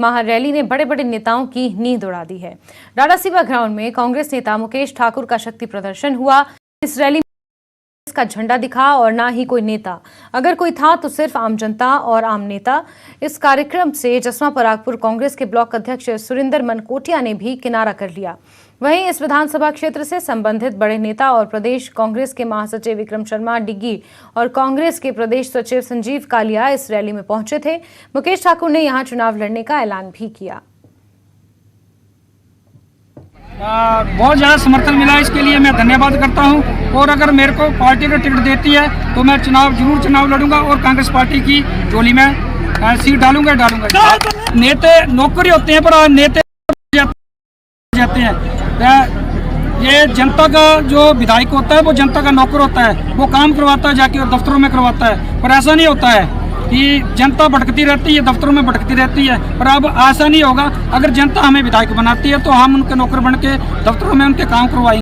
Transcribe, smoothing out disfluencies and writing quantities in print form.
महारैली ने बड़े बड़े नेताओं की नींद उड़ा दी है। डाडासीबा ग्राउंड में कांग्रेस नेता मुकेश ठाकुर का शक्ति प्रदर्शन हुआ। इस रैली में का झंडा दिखा और ना ही कोई नेता, अगर कोई था तो सिर्फ आम जनता और आम नेता। इस कार्यक्रम से जसवा परागपुर कांग्रेस के ब्लॉक अध्यक्ष सुरिंदर मनकोटिया ने भी किनारा कर लिया। वहीं इस विधानसभा क्षेत्र से संबंधित बड़े नेता और प्रदेश कांग्रेस के महासचिव विक्रम शर्मा डिग्गी और कांग्रेस के प्रदेश सचिव संजीव कालिया इस रैली में पहुंचे थे। मुकेश ठाकुर ने यहां चुनाव लड़ने का ऐलान भी किया। बहुत ज़्यादा समर्थन मिला, इसके लिए मैं धन्यवाद करता हूं। और अगर मेरे को पार्टी का टिकट देती है तो मैं जरूर चुनाव लड़ूंगा और कांग्रेस पार्टी की झोली में सीट डालूंगा। नेता नौकरी होते हैं पर नेता जाते हैं। ये जनता का जो विधायक होता है वो जनता का नौकर होता है, वो काम करवाता है जाके और दफ्तरों में करवाता है। पर ऐसा नहीं होता है कि जनता भटकती रहती है, दफ्तरों में भटकती रहती है। पर अब ऐसा नहीं होगा, अगर जनता हमें विधायक बनाती है तो हम उनके नौकर बन के दफ्तरों में उनके काम करवाएंगे।